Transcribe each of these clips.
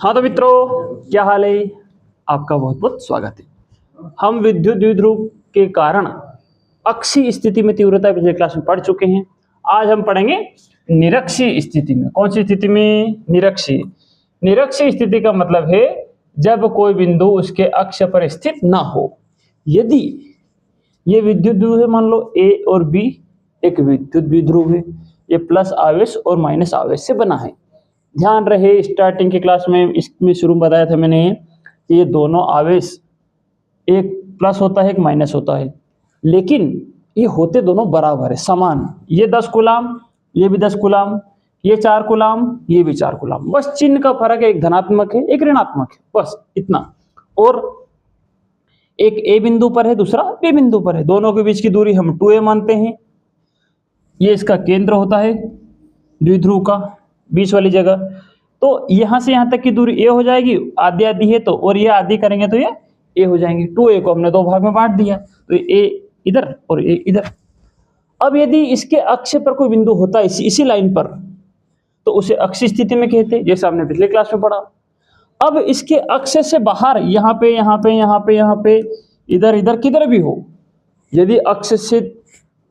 हाँ तो मित्रों, क्या हाल है? आपका बहुत बहुत स्वागत है। हम विद्युत द्विध्रुव के कारण अक्षीय स्थिति में तीव्रता पिछले क्लास में पढ़ चुके हैं। आज हम पढ़ेंगे निरक्षीय स्थिति में। कौन सी स्थिति में? निरक्षीय। निरक्षीय स्थिति का मतलब है जब कोई बिंदु उसके अक्ष पर स्थित ना हो। यदि ये विद्युत द्विध्रुव है, मान लो ए और बी एक विद्युत द्विध्रुव है, ये प्लस आवेश और माइनस आवेश से बना है। ध्यान रहे, स्टार्टिंग की क्लास में इसमें शुरू में बताया था मैंने कि ये दोनों आवेश, एक प्लस होता है एक माइनस होता है, लेकिन ये होते दोनों बराबर है, समान। ये 10 कूलाम, ये भी 10 कूलाम, ये 4 कूलाम, ये भी 4 कूलाम। बस चिन्ह का फर्क है, एक धनात्मक है एक ऋणात्मक है, बस इतना। और एक ए बिंदु पर है, दूसरा बी बिंदु पर है। दोनों के बीच की दूरी हम 2a मानते हैं। ये इसका केंद्र होता है द्विध्रुव का, बीच वाली जगह। तो यहां से यहां तक की दूरी ए हो जाएगी, आधी आधी है तो, और ये आधी करेंगे तो ये ए हो जाएंगे। 2a को हमने दो भाग में बांट दिया, तो ए इधर और ए इधर। अब यदि इसके अक्ष पर कोई बिंदु होता है इसी लाइन पर, तो उसे अक्षीय स्थिति में कहते हैं, जैसे हमने पिछले क्लास में पढ़ा। अब इसके अक्ष से बाहर, यहाँ पे यहाँ पे यहाँ पे यहाँ पे, इधर इधर किधर भी हो, यदि अक्ष से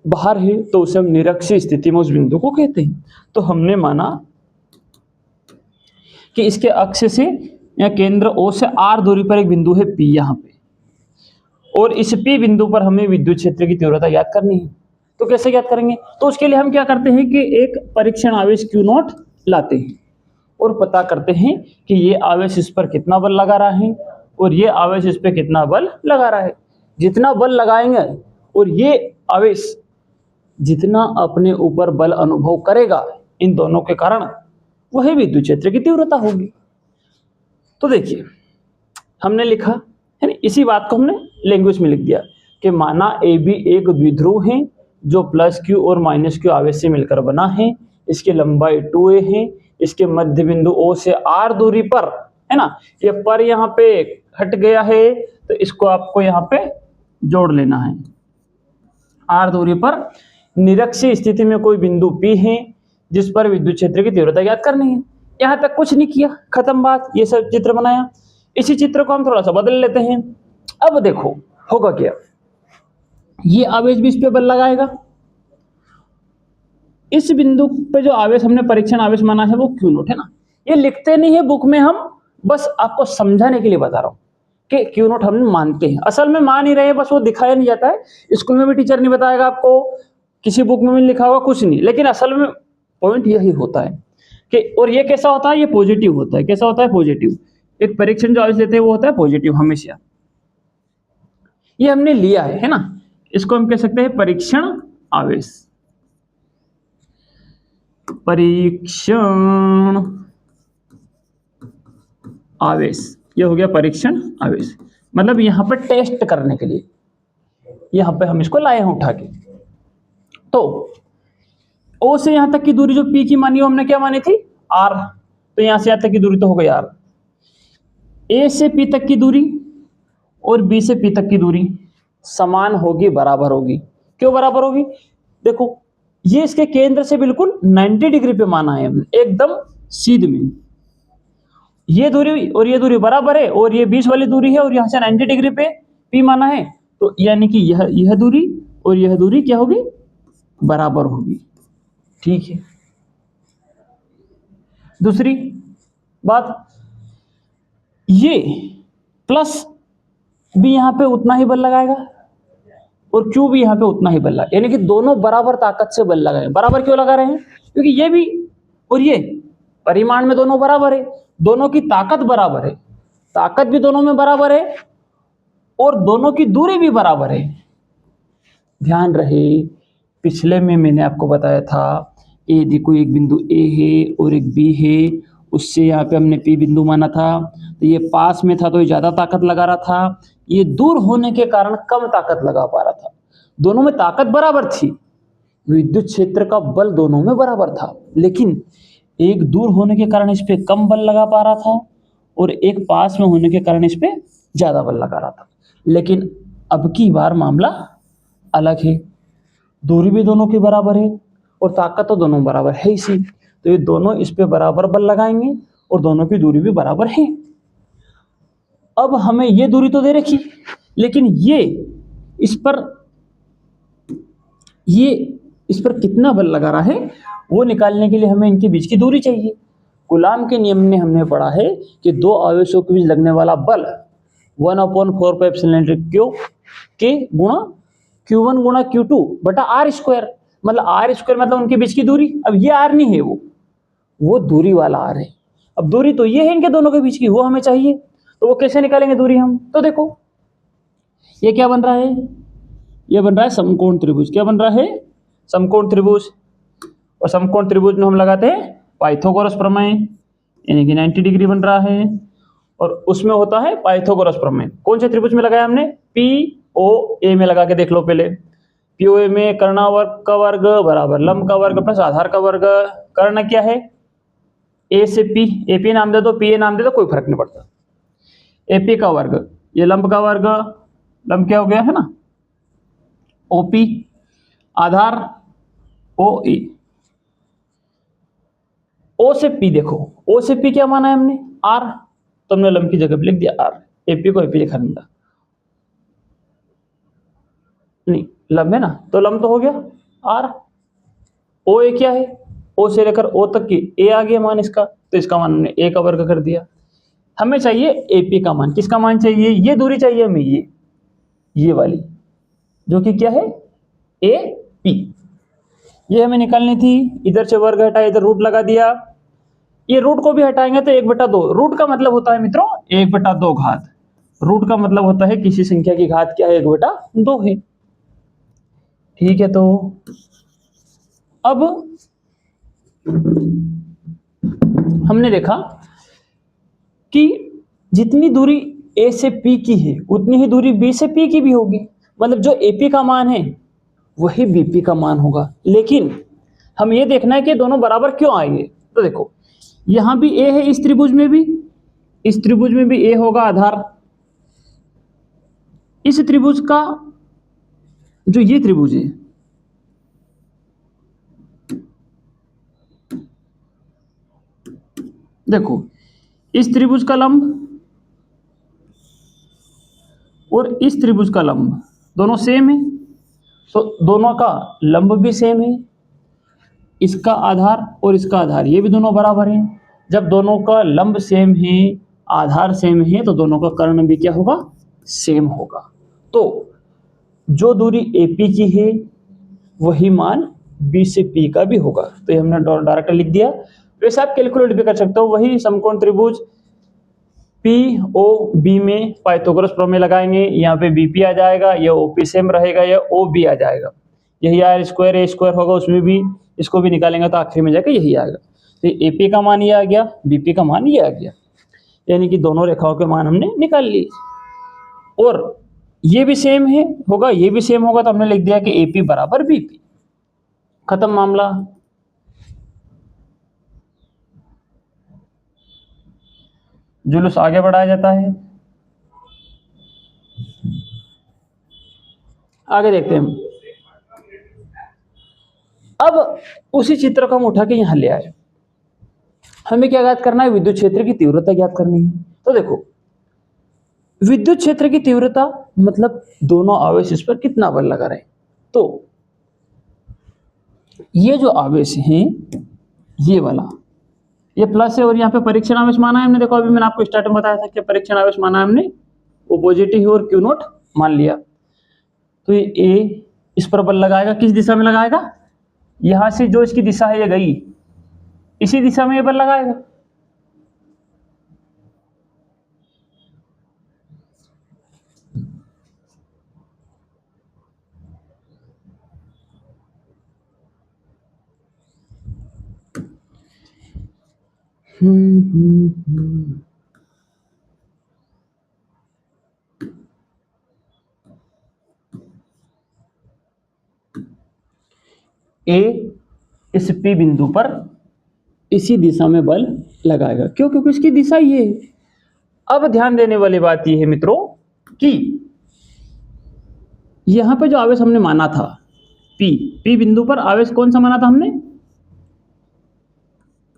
बाहर है तो उसे हम निरक्षीय स्थिति में उस बिंदु को कहते हैं। तो हमने माना कि इसके अक्ष से या केंद्र ओ से r दूरी पर एक बिंदु है P यहाँ पे, और इस P बिंदु पर हमें विद्युत क्षेत्र की तीव्रता ज्ञात करनी है। तो कैसे ज्ञात करेंगे? तो उसके लिए हम क्या करते हैं कि एक परीक्षण आवेश Q0 लाते हैं और पता करते हैं कि ये आवेश इस पर कितना बल लगा रहा है और ये आवेश इस पर कितना बल लगा रहा है। जितना बल लगाएंगे और ये आवेश जितना अपने ऊपर बल अनुभव करेगा इन दोनों के कारण, वही विद्युत क्षेत्र की तीव्रता होगी। तो देखिए, हमने लिखा है ना, इसी बात को हमने लैंग्वेज में लिख दिया कि माना ए बी एक द्विध्रुव है जो प्लस क्यू और माइनस क्यू आवेश से मिलकर बना है। इसकी लंबाई 2a है। इसके मध्य बिंदु ओ से r दूरी पर, है ना, ये पर यहाँ पे हट गया है तो इसको आपको यहाँ पे जोड़ लेना है। r दूरी पर निरक्षीय स्थिति में कोई बिंदु P है जिस पर विद्युत क्षेत्र की तीव्रता ज्ञात करनी है। यहां तक कुछ नहीं किया, खत्म बात। ये सब चित्र बनाया, इसी चित्र को हम थोड़ा सा बदल लेते हैं। अब देखो होगा क्या, ये आवेश भी इस पे बल लगाएगा। इस बिंदु पे जो आवेश हमने परीक्षण आवेश माना है वो Q0 है ना। ये लिखते नहीं है बुक में, हम बस आपको समझाने के लिए बता रहा हूं कि Q0 हम मानते हैं, असल में मान ही रहे हैं, बस वो दिखाया नहीं जाता है। स्कूल में भी टीचर नहीं बताएगा आपको, किसी बुक में भी लिखा होगा कुछ नहीं, लेकिन असल में पॉइंट यही होता है कि, और ये कैसा होता है, ये पॉजिटिव होता है। कैसा होता है? पॉजिटिव। एक परीक्षण जो आवेश लेते हैं वो होता है पॉजिटिव हमेशा। ये हमने लिया है ना, इसको हम कह सकते हैं परीक्षण आवेश। परीक्षण आवेश, ये हो गया परीक्षण आवेश, मतलब यहां पर टेस्ट करने के लिए यहां पे हम इसको लाए हैं उठा के। तो O से यहां तक की दूरी जो P की मानी हो, हमने क्या मानी थी? R। तो यहां से यहां तक की दूरी तो हो गई R। A से P तक की दूरी और B से P तक की दूरी समान होगी, बराबर होगी। क्यों बराबर होगी? देखो, ये इसके केंद्र से बिल्कुल 90 डिग्री पे माना है हमने, एकदम सीध में। ये दूरी और ये दूरी बराबर है, और ये 20 वाली दूरी है, और यहां से 90 डिग्री पे P माना है, तो यानी कि यह दूरी और यह दूरी क्या होगी? बराबर होगी। ठीक है। दूसरी बात, ये प्लस भी यहां पे उतना ही बल लगाएगा और Q भी यहां पे उतना ही बल लगाएगा, यानी कि दोनों बराबर ताकत से बल लगाएंगे। बराबर क्यों लगा रहे हैं? क्योंकि ये भी और ये परिमाण में दोनों बराबर है, दोनों की ताकत बराबर है, ताकत भी दोनों में बराबर है और दोनों की दूरी भी बराबर है। ध्यान रहे, पिछले में मैंने आपको बताया था, ए देखो एक बिंदु ए है और एक बी है, उससे यहाँ पे हमने पी बिंदु माना था, तो ये पास में था तो ये ज्यादा ताकत लगा रहा था, ये दूर होने के कारण कम ताकत लगा पा रहा था। दोनों में ताकत बराबर थी, विद्युत क्षेत्र का बल दोनों में बराबर था, लेकिन एक दूर होने के कारण इस पे कम बल लगा पा रहा था और एक पास में होने के कारण इस पे ज्यादा बल लगा रहा था। लेकिन अब की बार मामला अलग है, दूरी भी दोनों की बराबर है और ताकत तो दोनों बराबर है इसी, तो ये दोनों इस पे बराबर बल लगाएंगे और दोनों की दूरी भी बराबर है। अब हमें ये दूरी तो दे रखी, लेकिन ये इस पर कितना बल लगा रहा है वो निकालने के लिए हमें इनके बीच की दूरी चाहिए। कूलाम के नियम में हमने पढ़ा है कि दो आवेशों के बीच लगने वाला बल 1/4π के गुणा Q1 गुणा Q2 बटा R², मतलब R² मतलब उनके बीच की दूरी। अब ये R नहीं है, वो दूरी वाला R है। अब दूरी तो ये है इनके दोनों के बीच की, वो हमें चाहिए, तो वो कैसे निकालेंगे दूरी हम? तो देखो ये क्या बन रहा है, ये बन रहा है समकोण त्रिभुज। क्या बन रहा है? समकोण त्रिभुज। और समकोण त्रिभुज में हम लगाते हैं पाइथागोरस प्रमेय, यानी कि 90 डिग्री बन रहा है। और उसमें होता है पाइथागोरस प्रमेय। कौन से त्रिभुज में लगाया हमने? POA में लगा के देख लो पहले। POA में कर्णावर्ग का वर्ग बराबर लंब का वर्ग प्लस आधार का वर्ग। कर्ण क्या है? A से P, AP नाम दे दो, PA नाम दे दो, कोई फर्क नहीं पड़ता। AP का वर्ग, ये लंब का वर्ग, लंब क्या हो गया है ना, OP, आधार OA। O से P देखो, O से P क्या माना है हमने? R, तो हमने लंब की जगह पे लिख दिया R। AP को AP लिखा नहीं, लंब है ना, तो लंब तो हो गया R। OA क्या है? O से लेकर O तक की A आ गया मान इसका, तो इसका मान हमने A का वर्ग कर दिया। हमें चाहिए AP का मान। किसका मान चाहिए? ये दूरी चाहिए हमें, ये वाली, जो कि क्या है? AP। ये हमें निकालनी थी। इधर से वर्ग हटाया, इधर रूट लगा दिया। ये रूट को भी हटाएंगे तो 1/2। रूट का मतलब होता है मित्रों 1/2 घात। रूट का मतलब होता है किसी संख्या की घात क्या है? 1/2 है। ठीक है, तो अब हमने देखा कि जितनी दूरी A से P की है उतनी ही दूरी B से P की भी होगी। मतलब जो AP का मान है वही BP का मान होगा। लेकिन हम ये देखना है कि दोनों बराबर क्यों आएंगे। तो देखो यहां भी A है, इस त्रिभुज में भी, इस त्रिभुज में भी A होगा आधार। इस त्रिभुज का जो ये त्रिभुज है, देखो इस त्रिभुज का लंब और इस त्रिभुज का लंब दोनों सेम है, तो दोनों का लंब भी सेम है। इसका आधार और इसका आधार ये भी दोनों बराबर हैं। जब दोनों का लंब सेम है, आधार सेम है, तो दोनों का कर्ण भी क्या होगा? सेम होगा। तो जो दूरी AP की है वही मान B से P का भी होगा। तो ये हमने डायरेक्ट लिख दिया। वैसे आप कैलकुलेट भी कर सकते हो। वही समकोण त्रिभुज POB में पाइथागोरस प्रमेय लगाएंगे, यहाँ पे BP आ जाएगा, यह OP सेम रहेगा, यह OB आ जाएगा। यही R² A² होगा, उसमें भी इसको भी निकालेंगे तो आखिर में जाकर यही आएगा। तो AP का मान ये आ गया, BP का मान ये आ गया, यानी कि दोनों रेखाओं के मान हमने निकाल लिए। और ये भी सेम है होगा, ये भी सेम होगा, तो हमने लिख दिया कि AP बराबर BP। खत्म मामला। जुलूस आगे बढ़ाया जाता है। आगे देखते हैं हम। अब उसी चित्र को हम उठा के यहां ले आए। हमें क्या ज्ञात करना है? विद्युत क्षेत्र की तीव्रता ज्ञात करनी है। तो देखो विद्युत क्षेत्र की तीव्रता मतलब दोनों आवेश इस पर कितना बल लगा रहे हैं। तो ये जो आवेश हैं, ये वाला, ये प्लस है और यहाँ पे परीक्षण आवेश माना है हमने। देखो अभी मैंने आपको स्टार्ट में बताया था कि परीक्षण आवेश माना है हमने, वो पॉजिटिव है और Q0 मान लिया। तो ये A इस पर बल लगाएगा, किस दिशा में लगाएगा? यहां से जो इसकी दिशा है ये गई, इसी दिशा में ये बल लगाएगा। A इस P बिंदु पर इसी दिशा में बल लगाएगा। क्यों? क्योंकि इसकी दिशा ये है। अब ध्यान देने वाली बात ये है मित्रों कि यहां पे जो आवेश हमने माना था P बिंदु पर आवेश कौन सा माना था हमने?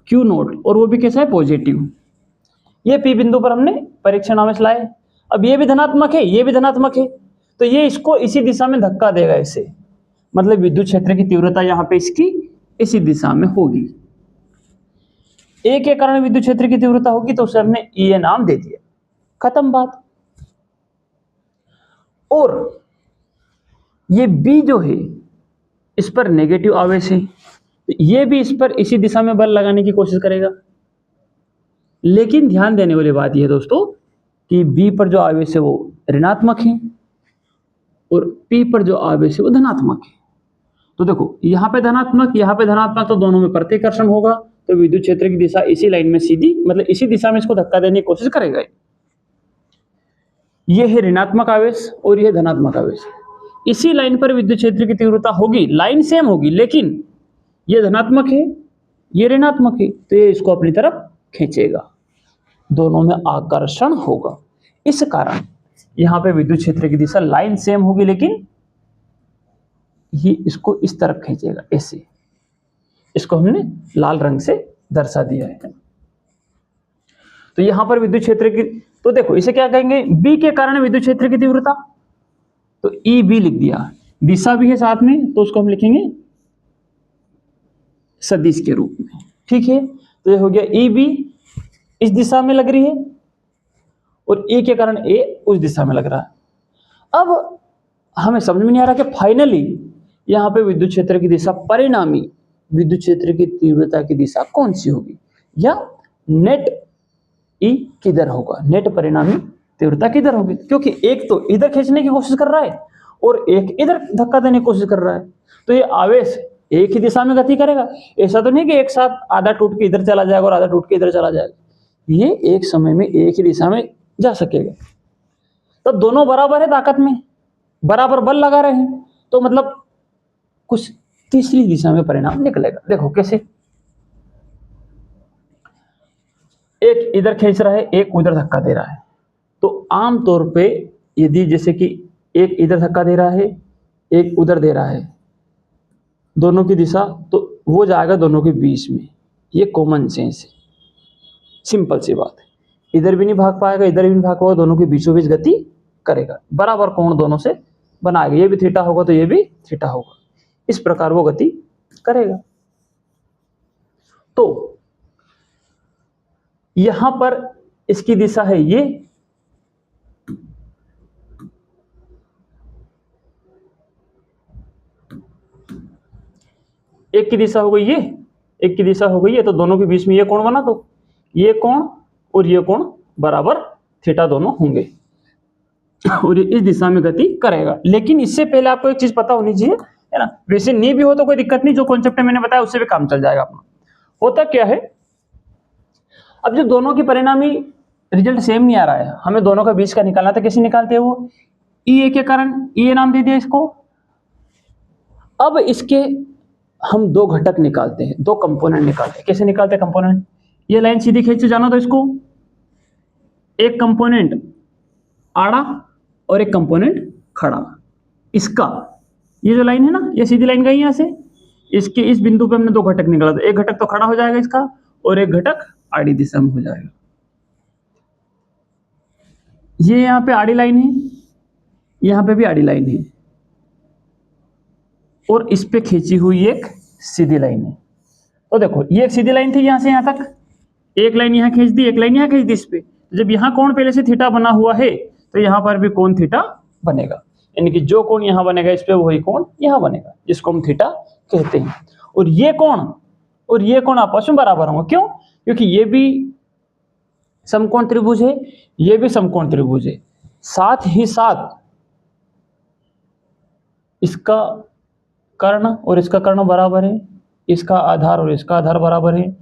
Q0, और वो भी कैसा है? पॉजिटिव। ये P बिंदु पर हमने परीक्षण आवेश लाए, अब ये भी धनात्मक है, ये भी धनात्मक है, तो ये इसको इसी दिशा में धक्का देगा इसे, मतलब विद्युत क्षेत्र की तीव्रता यहाँ पे इसकी इसी दिशा में होगी। ए के कारण विद्युत क्षेत्र की तीव्रता होगी तो उसे हमने E नाम दे दिया, खत्म बात। और ये B जो है इस पर नेगेटिव आवेश है, ये भी इस पर इसी दिशा में बल लगाने की कोशिश करेगा, लेकिन ध्यान देने वाली बात यह दोस्तों कि B पर जो आवेश है वो ऋणात्मक है और P पर जो आवेश है वो धनात्मक है। तो देखो यहाँ पे धनात्मक तो दोनों में प्रतिकर्षण होगा, तो विद्युत क्षेत्र की दिशा इसी लाइन में सीधी, मतलब इसी दिशा में इसको धक्का देने की कोशिश करेगा। ये है ऋणात्मक आवेश और ये धनात्मक आवेश, इसी लाइन पर विद्युत क्षेत्र की तीव्रता होगी, लाइन सेम होगी, लेकिन ये धनात्मक है, ये ऋणात्मक है, तो ये इसको अपनी तरफ खींचेगा, दोनों में आकर्षण होगा। इस कारण यहाँ पे विद्युत क्षेत्र की दिशा लाइन सेम होगी, लेकिन ये इसको इस तरफ खींचेगा, ऐसे। इसको हमने लाल रंग से दर्शा दिया है। तो यहाँ पर विद्युत क्षेत्र की, तो देखो इसे क्या कहेंगे, B के कारण विद्युत क्षेत्र की तीव्रता, तो EB लिख दिया, दिशा भी है साथ में, तो उसको हम लिखेंगे सदिश के रूप में, ठीक है। तो ये हो गया EB इस दिशा में लग रही है और E के कारण A उस दिशा में लग रहा है। अब हमें समझ में नहीं आ रहा कि फाइनली यहाँ पे विद्युत क्षेत्र की दिशा, परिणामी विद्युत क्षेत्र की तीव्रता की दिशा कौन सी होगी, या नेट E किधर होगा, नेट परिणामी तीव्रता किधर होगी, क्योंकि एक तो इधर खींचने की कोशिश कर रहा है और एक इधर धक्का देने की कोशिश कर रहा है, तो ये आवेश एक ही दिशा में गति करेगा। ऐसा तो नहीं कि एक साथ आधा टूट के इधर चला जाएगा और आधा टूट के इधर चला जाएगा, ये एक समय में एक ही दिशा में जा सकेगा। तब दोनों बराबर है ताकत में, बराबर बल लगा रहे हैं, तो मतलब कुछ तीसरी दिशा में परिणाम निकलेगा। देखो कैसे, एक इधर खींच रहा है, एक उधर धक्का दे रहा है, तो आमतौर पे यदि जैसे कि एक इधर धक्का दे रहा है, एक उधर दे रहा है, दोनों की दिशा, तो वो जाएगा दोनों के बीच में, ये कॉमन सेंस है, सिंपल सी बात है। इधर भी नहीं भाग पाएगा, इधर भी नहीं भाग पाएगा, दोनों के बीचों बीच गति करेगा, बराबर कोण दोनों से बनाएगा, ये भी थीटा होगा तो ये भी थीटा होगा, इस प्रकार वो गति करेगा। तो यहां पर इसकी दिशा है ये, एक की दिशा हो गई ये, एक की दिशा हो गई है, तो दोनों के बीच में ये कोण बना, तो ये कोण और ये कोण बराबर थीटा दोनों होंगे और ये इस दिशा में गति करेगा। लेकिन इससे पहले आपको एक चीज पता होनी चाहिए, है ना, वैसे नहीं भी हो तो कोई दिक्कत नहीं, जो कॉन्सेप्ट मैंने बताया उससे भी काम चल जाएगा अपना। होता क्या है, अब जो दोनों की परिणामी रिजल्ट सेम नहीं आ रहा है, हमें दोनों का बीच का निकालना था, कैसे निकालते हैं वो, E के कारण E नाम दे दिया इसको। अब इसके हम दो घटक निकालते हैं, दो कंपोनेंट निकालते हैं। कैसे निकालते हैं कंपोनेंट, ये लाइन सीधी खींच के जाना, तो इसको एक कंपोनेंट आड़ा और एक कंपोनेंट खड़ा, इसका ये जो लाइन है ना, ये सीधी लाइन गई यहां से, इसके इस बिंदु पे हमने दो घटक निकाला, तो एक घटक तो खड़ा हो जाएगा इसका और एक घटक आड़ी दिशा में हो जाएगा। ये यहाँ पे आड़ी लाइन है, यहाँ पे भी आड़ी लाइन है और इस पे खींची हुई एक सीधी लाइन है। तो देखो ये एक सीधी लाइन थी यहाँ से यहाँ तक, एक लाइन यहाँ खींच दी, एक लाइन यहाँ खींच दी इस पे। जब यहाँ कोण पहले से थीटा बना हुआ है तो यहाँ पर भी कोण थीटा बनेगा, यानी कि जो कोण यहाँ बनेगा इस पे वही कोण यहाँ बनेगा, जिसको हम थीटा कहते हैं। और ये कोण आपस में बराबर होंगे, क्यों, क्योंकि ये भी समकोण त्रिभुज है, ये भी समकोण त्रिभुज है, साथ ही साथ इसका कर्ण और इसका कर्ण बराबर है, इसका आधार और इसका आधार बराबर है,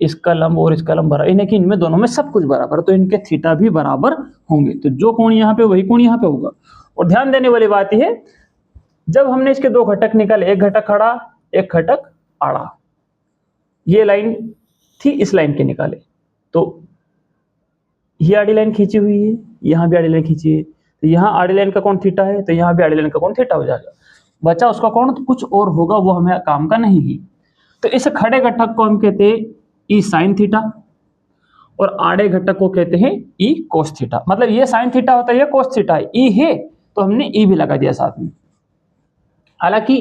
इसका लंब और इसका लंब बराबर, यानी कि इनमें दोनों में सब कुछ बराबर है, तो इनके थीटा भी बराबर होंगे। तो जो कोण यहाँ पे वही कोण यहाँ पे होगा। और ध्यान देने वाली बात यह है, जब हमने इसके दो घटक निकाले, एक घटक खड़ा एक घटक आड़ा, ये लाइन थी इस लाइन के निकाले, तो ये आड़ी लाइन खींची हुई है, यहाँ भी आड़ी लाइन खींची है, तो यहाँ आड़ी लाइन का कोण थीटा है, तो यहाँ भी आड़ी लाइन का कोण थीटा हो जाएगा। बचा उसका कोण तो कुछ और होगा, वो हमें काम का नहीं है। तो इस खड़े घटक को हम कहते हैं ई साइन थीटा, और आड़े घटक को कहते हैं ई कोस थीटा। मतलब ये साइन थीटा होता है, ये कोस थीटा है, ई है तो हमने ई भी लगा दिया साथ में। हालांकि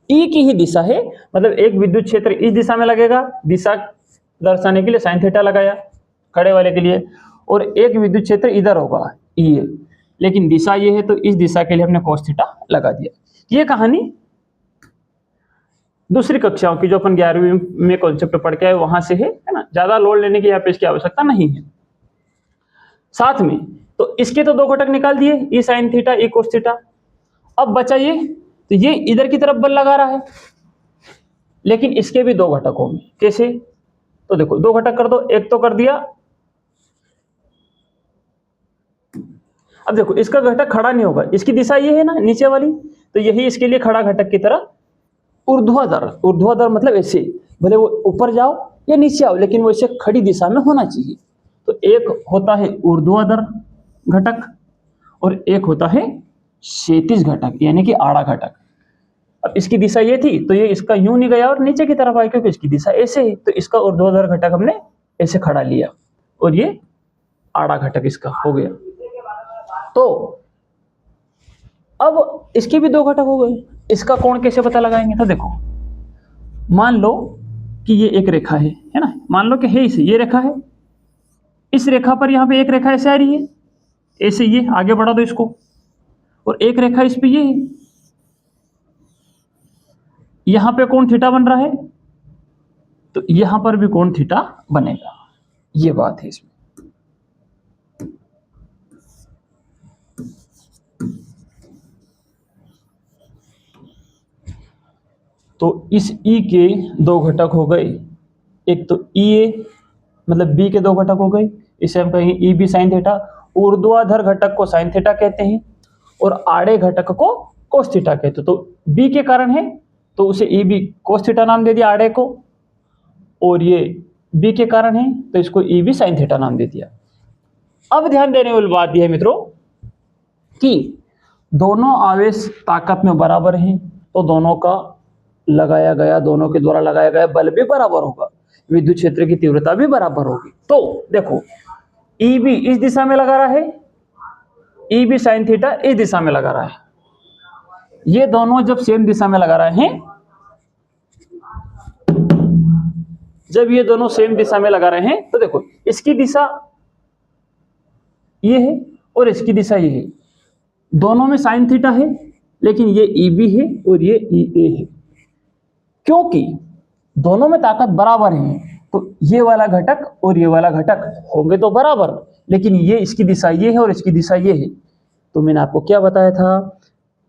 ई की ही दिशा है, मतलब एक विद्युत क्षेत्र इस दिशा में लगेगा, दिशा दर्शाने के लिए साइन थीटा लगाया खड़े वाले के लिए, और एक विद्युत क्षेत्र इधर होगा ई है, लेकिन दिशा ये है तो इस दिशा के लिए हमने कोस थीटा लगा दिया। ये कहानी दूसरी कक्षाओं की जो अपन 11वीं में कॉन्सेप्ट पढ़ के आए वहां से है ना, ज्यादा लोड लेने की यहाँ पे इसकी आवश्यकता नहीं है। साथ में तो इसके तो दो घटक निकाल दिए, ई sine theta E cos theta. अब बचा ये, तो ये इधर की तरफ बल लगा रहा है, लेकिन इसके भी दो घटक होंगे। कैसे? तो देखो दो घटक कर दो, एक तो कर दिया। अब देखो इसका घटक खड़ा नहीं होगा, इसकी दिशा ये है ना नीचे वाली, तो यही इसके लिए खड़ा घटक की तरह ऊर्ध्वाधर, ऊर्ध्वाधर मतलब ऐसे, भले वो ऊपर जाओ या नीचे आओ लेकिन वो ऐसे खड़ी दिशा में होना चाहिए। तो एक होता है ऊर्ध्वाधर घटक और एक होता है क्षैतिज घटक यानी कि आड़ा घटक। अब इसकी दिशा ये थी तो ये इसका यूं नहीं गया और नीचे की तरफ आया, क्योंकि इसकी दिशा ऐसे है, तो इसका ऊर्ध्वाधर घटक हमने ऐसे खड़ा लिया और ये आड़ा घटक इसका हो गया। तो अब इसके भी दो घटक हो गए, इसका कोण कैसे पता लगाएंगे? तो देखो मान लो कि ये एक रेखा है ना, मान लो कि है इसे, ये रेखा है, इस रेखा पर यहाँ पे एक रेखा ऐसे आ रही है, ऐसे ये आगे बढ़ा दो इसको, और एक रेखा इस पे ये है, यहां पे कोण थीटा बन रहा है, तो यहां पर भी कोण थीटा बनेगा। ये बात है इसमें। तो इस ई के दो घटक हो गए, एक तो ई ए मतलब बी के दो घटक हो गए, इसे हम कहेंगे ई बी साइन थीटा। ऊर्ध्वाधर घटक को साइन थीटा कहते हैं और आड़े घटक को कोस थीटा कहते हैं। तो बी के कारण है तो उसे ई बी कोस थीटा नाम दे दिया आड़े को, और ये बी के कारण है तो इसको ई बी साइन थीटा नाम दे दिया। अब ध्यान देने वाली बात यह है मित्रों कि दोनों आवेश ताकत में बराबर हैं, तो दोनों का लगाया गया, दोनों के द्वारा लगाया गया बल भी बराबर होगा, विद्युत क्षेत्र की तीव्रता भी बराबर होगी। तो देखो ई बी इस दिशा में लगा रहा है, ई बी साइन थीटा इस दिशा में लगा रहा है। ये दोनों जब सेम दिशा में लगा रहे हैं, जब ये दोनों सेम दिशा में लगा रहे हैं तो देखो इसकी दिशा ये है और इसकी दिशा ये है, दोनों में साइन थीटा है, लेकिन ये ई बी है और ये ई ए है। क्योंकि दोनों में ताकत बराबर है तो ये वाला घटक और ये वाला घटक होंगे तो बराबर, लेकिन ये इसकी दिशा ये है और इसकी दिशा ये है। तो मैंने आपको क्या बताया था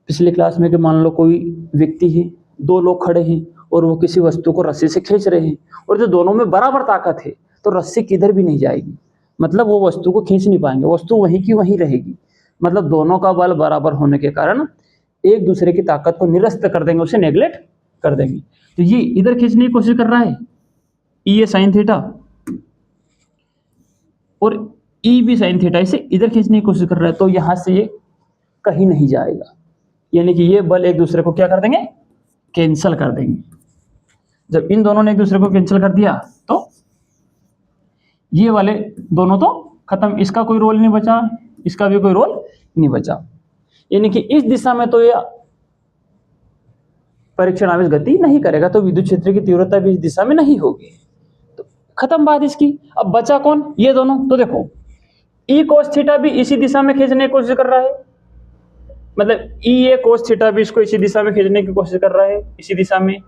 पिछले क्लास में कि मान लो कोई व्यक्ति है, दो लोग खड़े हैं और वो किसी वस्तु को रस्सी से खींच रहे हैं, और जो दोनों में बराबर ताकत है तो रस्सी किधर भी नहीं जाएगी, मतलब वो वस्तु को खींच नहीं पाएंगे, वस्तु वहीं की वहीं रहेगी। मतलब दोनों का बल बराबर होने के कारण एक दूसरे की ताकत को निरस्त कर देंगे, उसे नेग्लेक्ट कर देंगे। तो ये इधर खींचने की कोशिश कर रहा है ई ए साइन थीटा, और ई बी साइन थीटा इसे इधर खींचने की कोशिश कर रहा है, तो यहां से ये कहीं नहीं जाएगा, यानी कि ये बल एक दूसरे को क्या कर देंगे, कैंसिल कर देंगे। जब इन दोनों ने एक दूसरे को कैंसिल कर दिया तो ये वाले दोनों तो खत्म, इसका कोई रोल नहीं बचा, इसका भी कोई रोल नहीं बचा, यानी कि इस दिशा में तो ये परीक्षण आवेश गति नहीं करेगा, तो विद्युत क्षेत्र की तीव्रता भी इस दिशा में नहीं होगी, तो खत्म बात इसकी। अब बचा कौन, ये दोनों। तो देखो ई कोस थीटा भी इसी दिशा में खींचने की कोशिश कर रहा है, मतलब ई ए कोस थीटा भी इसको इसी दिशा में खींचने की कोशिश कर रहा है, इसी दिशा में,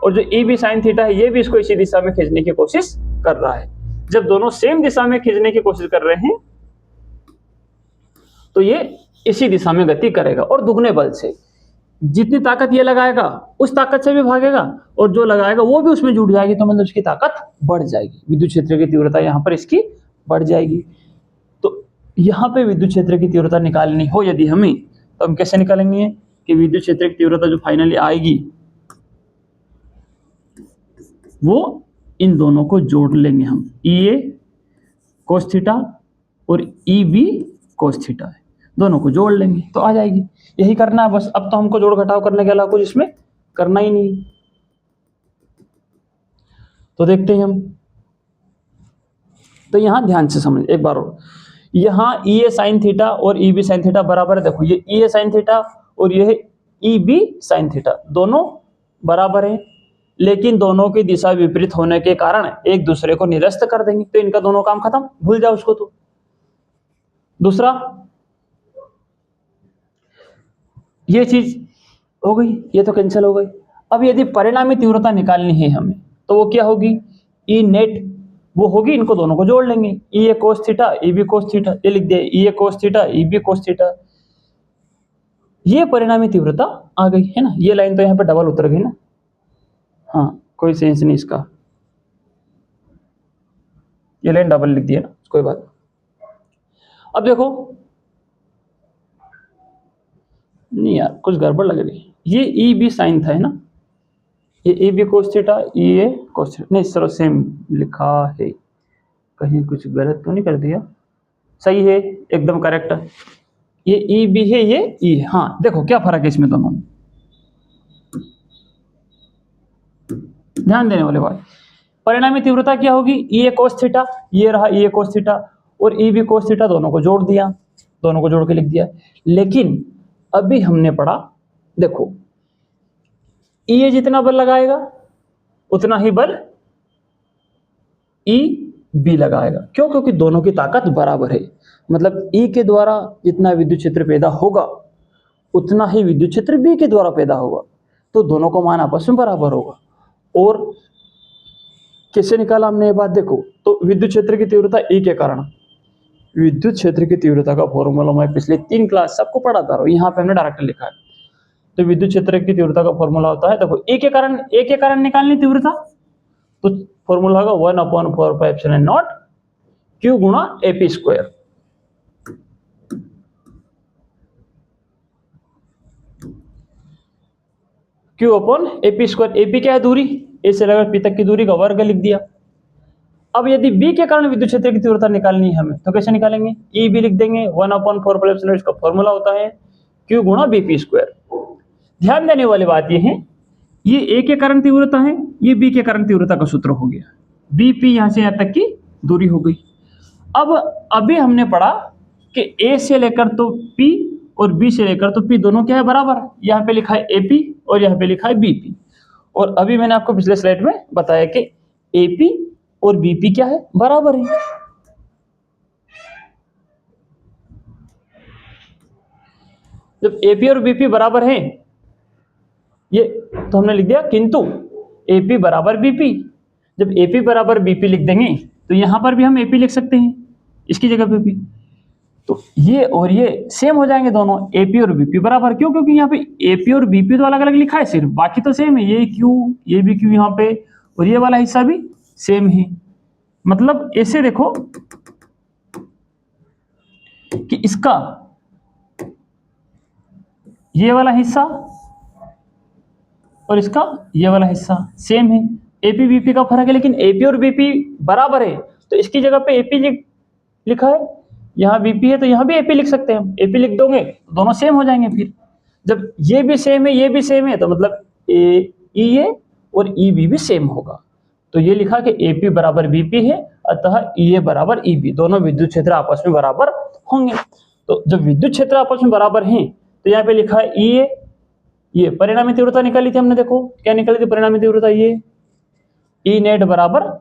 और जो ई बी साइन थीटा है ये भी इसको इसी दिशा में खींचने की कोशिश कर रहा है। जब दोनों सेम दिशा में खींचने की कोशिश कर रहे हैं तो ये इसी दिशा में गति करेगा और दुगने बल से। जितनी ताकत ये लगाएगा उस ताकत से भी भागेगा, और जो लगाएगा वो भी उसमें जुड़ जाएगी, तो मतलब उसकी ताकत बढ़ जाएगी, विद्युत क्षेत्र की तीव्रता यहाँ पर इसकी बढ़ जाएगी। तो यहाँ पे विद्युत क्षेत्र की तीव्रता निकालनी हो यदि हमें, तो हम कैसे निकालेंगे कि विद्युत क्षेत्र की तीव्रता जो फाइनली आएगी वो इन दोनों को जोड़ लेंगे हम, ई ए कोस थीटा और ई बी कोस थीटा है, दोनों को जोड़ लेंगे तो आ जाएगी। यही करना है बस, अब तो हमको जोड़ घटाव करने के अलावा कुछ इसमें करना ही नहीं। तो देखते हैं हम तो यहाँ ध्यान से समझ एक बार और, यहाँ ई ए साइन थीटा और ई बी साइन थीटा बराबर है। देखो ये ई ए साइन थीटा और ये है ई बी साइन थीटा, दोनों बराबर हैं, लेकिन दोनों की दिशा विपरीत होने के कारण एक दूसरे को निरस्त कर देंगे, तो इनका दोनों काम खत्म, भूल जाओ उसको। तो दूसरा ये चीज हो गई, ये तो कैंसिल हो गई। अब यदि परिणामी तीव्रता निकालनी है हमें, तो वो क्या होगी, ई नेट वो होगी, इनको दोनों को जोड़ लेंगे, E A cos theta E B cos theta, ये लिख दिया E A cos theta E B cos theta. ये परिणामी तीव्रता आ गई है ना, ये लाइन तो यहाँ पे डबल उतर गई ना, हाँ कोई सेंस नहीं इसका, ये लाइन डबल लिख दिया ना, कोई बात। अब देखो नहीं यार कुछ गड़बड़ लग रही है, ये ई बी साइन था है ना, ये A B cos theta E A cos theta, नहीं सर सेम लिखा है, कहीं कुछ गलत तो नहीं कर दिया, सही है एकदम करेक्ट। ये ई बी है ये ई है, हाँ देखो क्या फर्क है इसमें दोनों में, ध्यान देने वाले बात। परिणामी तीव्रता क्या होगी, ई ए कोस थीटा, ये रहा ई ए कोस थीटा और ई बी कोस थीटा, दोनों को जोड़ दिया, दोनों को जोड़ के लिख दिया। लेकिन अभी हमने पढ़ा, देखो ई ए जितना बल लगाएगा उतना ही बल ई बी लगाएगा, क्यों, क्योंकि दोनों की ताकत बराबर है, मतलब ई के द्वारा जितना विद्युत क्षेत्र पैदा होगा उतना ही विद्युत क्षेत्र बी के द्वारा पैदा होगा, तो दोनों का मान आपस में बराबर होगा। और कैसे निकाला हमने ये बात, देखो तो विद्युत क्षेत्र की तीव्रता ई के कारण, विद्युत क्षेत्र की तीव्रता का फॉर्मूला मैं पिछले 3 क्लास सबको पढ़ाता रहा हूं, यहाँ पे हमने डायरेक्ट लिखा है। तो विद्युत क्षेत्र की तीव्रता का फॉर्मूला होता है, देखो ए के कारण निकालनी तीव्रता, तो फॉर्मूला होगा 1/4πε0 क्यू गुणा AP square. Q upon AP square, AP क्या है दूरी, ए से लेकर पी तक की दूरी का वर्ग लिख दिया। अब यदि बी के कारण विद्युत क्षेत्र की तीव्रता निकालनी है हमें, तो कैसे निकालेंगे, ई बी लिख देंगे 1/4πε0, इसका फॉर्मूला होता है क्यू गुणा बीपी स्क्वायर। ध्यान देने वाली बात यह है, ये ए के कारण तीव्रता है, ये बी के कारण तीव्रता का सूत्र हो गया, बीपी यहां से यहां तक की दूरी हो गई। अब अभी हमने पढ़ा कि ए से लेकर तो पी और बी से लेकर तो पी दोनों क्या है बराबर, यहाँ पे लिखा है एपी और यहाँ पे लिखा है बीपी। और अभी मैंने आपको पिछले स्लाइड में बताया कि एपी और बीपी क्या है बराबर है। जब एपी और बीपी बराबर है, ये तो हमने लिख दिया, किंतु एपी बराबर बीपी, जब एपी बराबर बीपी लिख देंगे तो यहां पर भी हम एपी लिख सकते हैं इसकी जगह पे भी, तो ये और ये सेम हो जाएंगे दोनों, एपी और बीपी बराबर, क्यों, क्योंकि यहाँ पे एपी और बीपी तो अलग अलग लिखा है सिर्फ, बाकी तो सेम है, ये क्यू ये भी क्यू यहाँ पे, और ये वाला हिस्सा भी सेम है। मतलब ऐसे देखो कि इसका ये वाला हिस्सा और इसका ये वाला हिस्सा सेम है, एपी बीपी का फर्क है, लेकिन एपी और बीपी बराबर है, तो इसकी जगह पे एपी लिखा है, यहाँ बीपी है तो यहाँ भी एपी लिख सकते हैं हम, एपी लिख दोगे तो दोनों सेम हो जाएंगे। फिर जब ये भी सेम है ये भी सेम है, तो मतलब ई ए और ई बी भी सेम होगा, तो ये लिखा कि एपी बराबर बीपी है, अतः ई ए बराबर ई बी, दोनों विद्युत क्षेत्र आपस में बराबर होंगे। तो जब विद्युत क्षेत्र आपस में बराबर हैं, तो यहाँ पे लिखा है ई ए, ये परिणामी तीव्रता निकाली थी हमने, देखो क्या निकाली थी परिणामी तीव्रता, ये ई नेट बराबर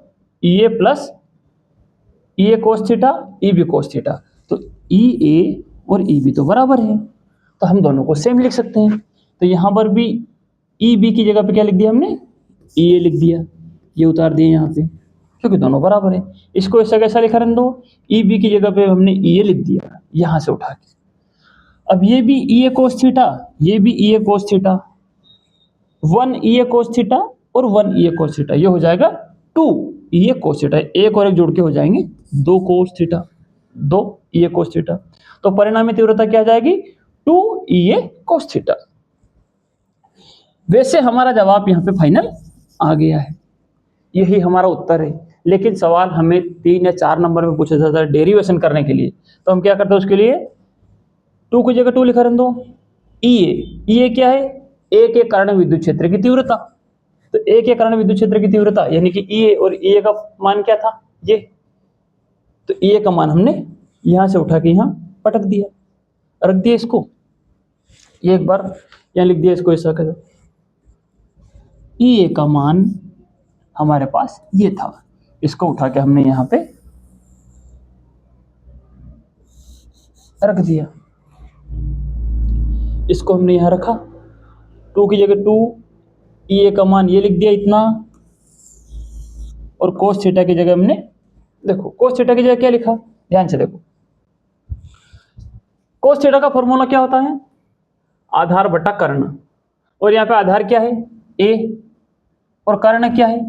E A plus E A cos theta E B cos theta, तो ई ए और ई बी तो बराबर है, तो हम दोनों को सेम लिख सकते हैं। तो यहाँ पर भी ई बी की जगह पे क्या लिख दिया हमने, ई ए लिख दिया, ये उतार दिए यहाँ पे, क्योंकि दोनों बराबर है। इसको ऐसा कैसा लिखा रहने दो, ई बी की जगह पे हमने ई ए लिख दिया यहाँ से उठा के। अब ये भी ई ए कोस थीटा, ये भी ई A cos theta, 1 E A cos theta और 1 ई ए कोस थीटा, ये हो जाएगा 2 ई ए कोस थीटा, एक और एक जोड़ के हो जाएंगे 2 cos theta, 2 E A cos theta, तो परिणामी तीव्रता क्या आ जाएगी 2 ई ए कोस थीटा। वैसे हमारा जवाब यहाँ पे फाइनल आ गया है, यही हमारा उत्तर है। लेकिन सवाल हमें 3 या 4 नंबर में पूछा जाता है डेरिवेशन करने के लिए, तो हम क्या करते हैं उसके लिए 2 की जगह 2 लिखा रहने दो, ई ए क्या है, ए के कारण विद्युत क्षेत्र की तीव्रता, तो ए के कारण विद्युत क्षेत्र की तीव्रता यानी कि ई ए, और ई ए का मान क्या था, ये तो ए का मान हमने यहाँ से उठा के यहाँ पटक दिया, रख दिया इसको। ये एक बार यहाँ लिख दिया इसको ऐसा कर, ए का मान हमारे पास ये था, इसको उठा के हमने यहाँ पे रख दिया। इसको हमने यहाँ रखा, 2 की जगह 2, ए का मान ये लिख दिया इतना, और कोस थीटा की जगह हमने, देखो कोस थीटा की जगह क्या लिखा, ध्यान से देखो। कोस थीटा का फॉर्मूला क्या होता है, आधार बटा कर्ण, और यहाँ पे आधार क्या है ए, और कर्ण क्या है,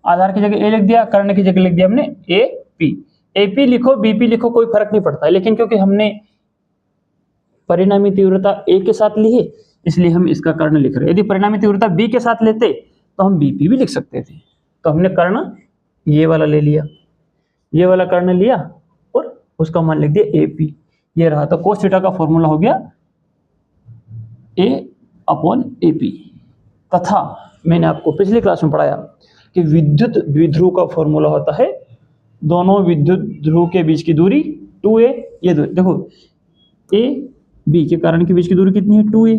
आधार की जगह ए लिख दिया, कर्ण की जगह लिख दिया हमने ए पी। ए पी लिखो बी पी लिखो कोई फर्क नहीं पड़ता है, लेकिन क्योंकि हमने परिणामी तीव्रता ए के साथ ली है इसलिए हम इसका कर्ण लिख रहे हैं। यदि परिणामी तीव्रता बी के साथ लेते तो हम बी पी भी लिख सकते थे। तो हमने कर्ण ये वाला ले लिया, ये वाला कर्ण लिया और उसका मान लिख दिया ए पी, ये रहा। तो कोस थीटा का फॉर्मूला हो गया ए अपॉन ए पी। तथा मैंने आपको पिछली क्लास में पढ़ाया कि विद्युत द्विध्रुव का फॉर्मूला होता है दोनों विद्युत ध्रुव के बीच की दूरी 2a, ये दूरी देखो a b के कारण के बीच की दूरी कितनी है 2a,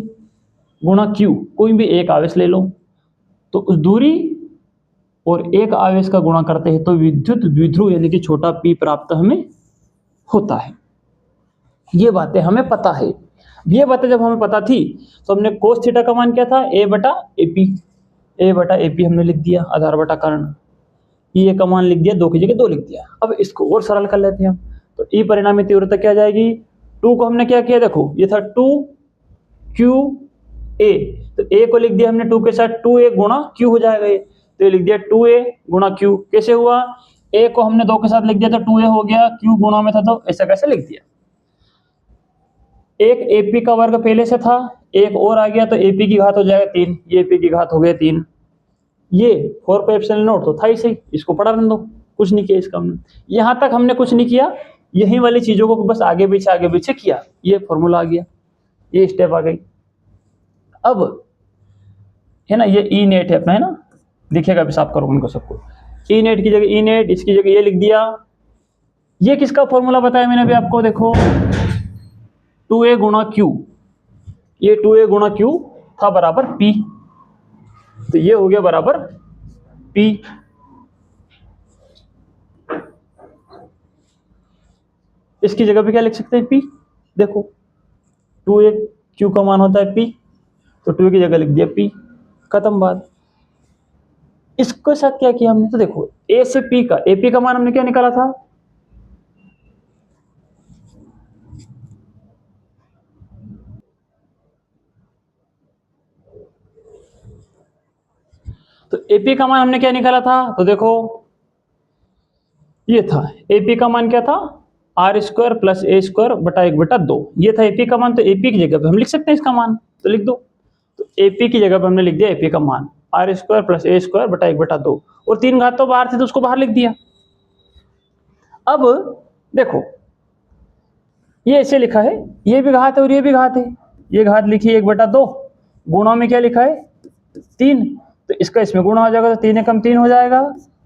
गुणा q, कोई भी एक आवेश ले लो तो उस दूरी और एक आवेश का गुणा करते हैं तो विद्युत द्विध्रुव यानी कि छोटा p प्राप्त हमें होता है। ये बातें हमें पता है। ये बातें जब हमें पता थी तो हमने कोस थीटा का मान क्या था a बटा ए पी हमने लिख दिया, आधार बटा कर्ण। ये का मान लिख दिया, 2 की जगह 2 लिख दिया। अब इसको और सरल कर लेते हैं हम। तो ई परिणामी तीव्रता क्या जाएगी, 2 को हमने क्या किया, देखो ये था 2 क्यू ए, तो ए को लिख दिया हमने 2 के साथ 2a गुणा क्यू हो जाएगा ये, तो ये लिख दिया 2a गुणा क्यू। कैसे हुआ, ए को हमने 2 के साथ लिख दिया तो 2a हो गया, क्यू गुणा में था तो ऐसा कैसे लिख दिया। एक एपी का वर्ग पहले से था, एक और आ गया तो एपी की घात हो जाएगा 3, ये एपी की घात हो गया 3, ये 4 पे एप्सिलॉन नॉट तो था ही सही, इसको पढ़ा रहने दो, कुछ नहीं किया इसका हमने। यहाँ तक हमने कुछ नहीं किया, यही वाली चीजों को बस आगे पीछे किया, ये फॉर्मूला आ गया, ये स्टेप आ गई। अब है ना ये ई नेट है अपना, है ना, दिखेगा अभी साफ करो उनको सबको। ई नेट की जगह ई नेट, इसकी जगह ये लिख दिया। ये किसका फॉर्मूला बताया मैंने अभी आपको, देखो 2a गुणा क्यू, ये 2a गुणा क्यू था बराबर p, तो ये हो गया बराबर p। इसकी जगह पे क्या लिख सकते हैं p, देखो 2a क्यू का मान होता है p, तो 2a की जगह लिख दिया p, खत्म बात। इसके साथ क्या किया हमने, तो देखो a से p का, ap का मान हमने क्या निकाला था, तो AP का मान हमने क्या निकाला था, तो देखो ये था AP का मान क्या था, R square plus A square बटा 1/2, ये था AP का मान। तो AP की जगह पे हम लिख सकते हैं इसका मान, तो लिख दो। तो AP की जगह पे हमने लिख दिया AP का मान R square plus A square बटा 1/2, और 3 घात तो बाहर थी तो उसको बाहर लिख दिया। अब देखो ये ऐसे लिखा है, ये भी घात है और ये भी घात है, ये घात लिखी 1/2, गुणा में क्या लिखा है 3, तो इसका इसमें गुणा हो जाएगा तो 3 एकम 3 हो जाएगा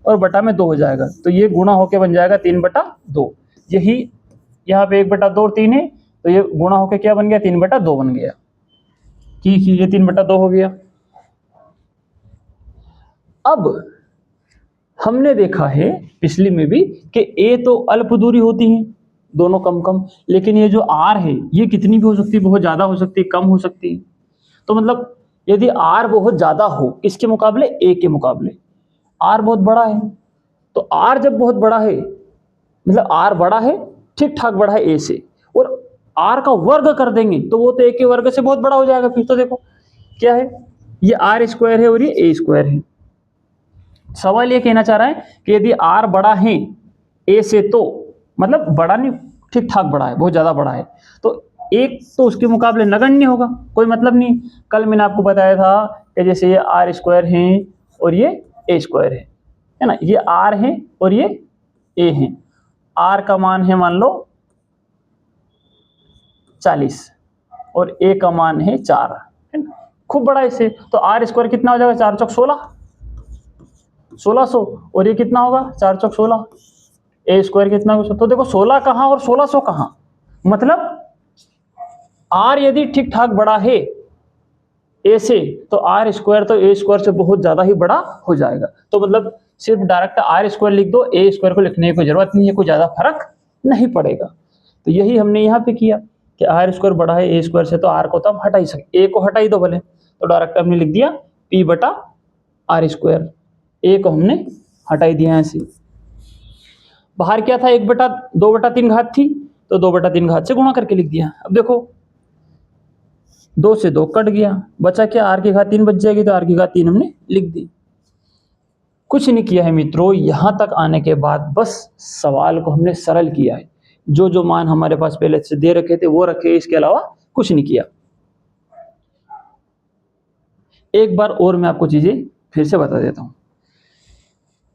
और बटा में 2 हो जाएगा, तो ये गुणा होके बन जाएगा 3/2। यही यहाँ पे 1/2 और 3 है, तो ये गुणा होके क्या बन गया 3/2 बन गया, ठीक है, ये 3/2 हो गया। अब हमने देखा है पिछली में भी कि a तो अल्प दूरी होती है, दोनों कम कम, लेकिन ये जो r है ये कितनी भी हो सकती है, बहुत ज्यादा हो सकती है, कम हो सकती है। तो मतलब यदि r बहुत ज्यादा हो किसके मुकाबले, a के मुकाबले, r बहुत बड़ा है, तो r जब बहुत बड़ा है मतलब r बड़ा है, ठीक ठाक बड़ा है a से, और r का वर्ग कर देंगे तो वो तो a के वर्ग से बहुत बड़ा हो जाएगा। फिर तो देखो क्या है, ये r स्क्वायर है और ये a स्क्वायर है। सवाल ये कहना चाह रहा है कि यदि r बड़ा है a से, तो मतलब बड़ा नहीं, ठीक ठाक बड़ा है, बहुत ज्यादा बड़ा है, तो एक तो उसके मुकाबले नगण्य होगा, कोई मतलब नहीं। कल मैंने आपको बताया था कि जैसे ये आर स्क्वायर है और ये ए स्क्वायर है ना, ये आर है और ये ए है, आर का मान है मान लो 40 और ए का मान है 4, है ना, खूब बड़ा इससे, तो आर स्क्वायर कितना हो जाएगा 4 चौक 16, 1600, और ये कितना होगा 4 चौक 16, ए स्क्वायर कितना होगा। तो देखो 16 कहाँ और 1600 कहाँ, मतलब आर यदि ठीक ठाक बड़ा है ए से, तो आर स्क्वायर तो ए स्क्वायर से बहुत ज्यादा ही बड़ा हो जाएगा। तो मतलब सिर्फ डायरेक्ट आर स्क्वायर लिख दो, ए स्क्वायर को लिखने की कोई जरूरत नहीं है, कोई ज्यादा फर्क नहीं पड़ेगा। तो यही हमने यहाँ पे किया कि आर स्क्वायर बड़ा है ए स्क्वायर से, तो आर को तो हम हटा ही सकते, ए को हटा ही दो भले, तो डायरेक्ट हमने लिख दिया पी बटा आर स्क्वायर, ए को हमने हटा ही दिया यहाँ से। बाहर क्या था, 2/3 घात थी, तो 2/3 घात से गुणा करके लिख दिया। अब देखो 2 से 2 कट गया, बचा क्या, आर की घात 3 बच जाएगी, तो आर की घात 3 हमने लिख दी। कुछ नहीं किया है मित्रों, यहां तक आने के बाद बस सवाल को हमने सरल किया है। जो जो मान हमारे पास पहले से दे रखे थे वो रखे, इसके अलावा कुछ नहीं किया। एक बार और मैं आपको चीजें फिर से बता देता हूं।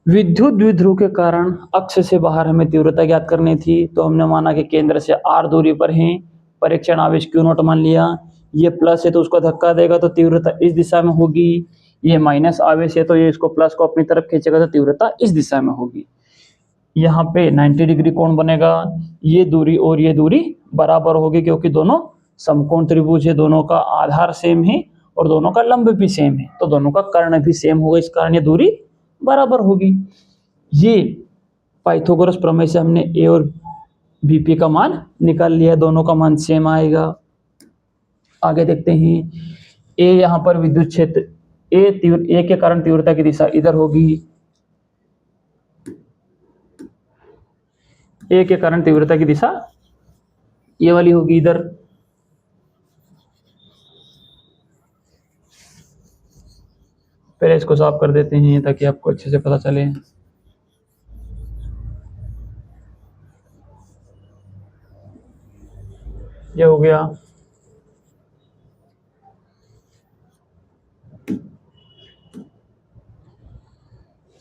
विद्युत द्विध्रुव के कारण अक्ष से बाहर हमें तीव्रता ज्ञात करनी थी, तो हमने माना कि केंद्र से r दूरी पर है, परीक्षण आवेश Q0 मान लिया, ये प्लस है तो उसको धक्का देगा तो तीव्रता इस दिशा में होगी, ये माइनस आवेश है तो ये इसको प्लस को अपनी तरफ खींचेगा तो तीव्रता इस दिशा में होगी। यहाँ पे 90 डिग्री कोण बनेगा, ये दूरी और ये दूरी बराबर होगी क्योंकि दोनों समकोण त्रिभुज है, दोनों का आधार सेम है और दोनों का लंब भी सेम है, तो दोनों का कर्ण भी सेम होगा, इस कारण ये दूरी बराबर होगी। ये पाइथागोरस प्रमेय से हमने ए और बीपी का मान निकाल लिया, दोनों का मान सेम आएगा। आगे देखते हैं, ए यहाँ पर विद्युत क्षेत्र ए के कारण तीव्रता की दिशा इधर होगी, ए के कारण तीव्रता की दिशा ये वाली होगी इधर। पहले इसको साफ कर देते हैं ताकि आपको अच्छे से पता चले। ये हो गया।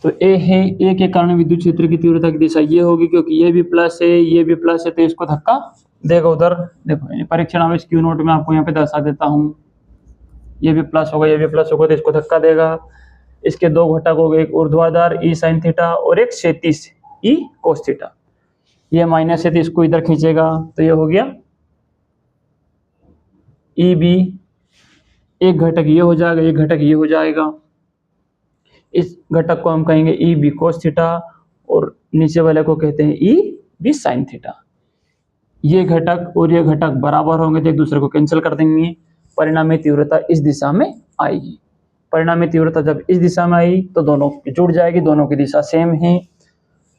तो ए है, ए के कारण विद्युत क्षेत्र की तीव्रता की दिशा ये होगी क्योंकि ये भी प्लस है, ये भी प्लस है, तो इसको धक्का देगा उधर। देखो परीक्षण आवेश Q0 में आपको यहाँ पे दर्शा देता हूँ, ये भी प्लस होगा, ये भी प्लस होगा, तो इसको धक्का देगा। इसके दो घटक हो गए, एक ऊर्ध्वाधर ई साइन थीटा और एक क्षैतिज ई कोस थीटा। ये माइनस है तो इसको इधर खींचेगा, तो ये हो गया ई बी, एक घटक ये हो जाएगा, एक घटक ये हो जाएगा। इस घटक को हम कहेंगे ई बी कोस थीटा और नीचे वाले को कहते हैं ई बी साइन थीटा। ये घटक और ये घटक बराबर होंगे तो एक दूसरे को कैंसिल कर देंगे, परिणामी तीव्रता इस दिशा में आएगी। परिणामी तीव्रता जब इस दिशा में आई तो दोनों जुड़ जाएगी, दोनों की दिशा सेम है।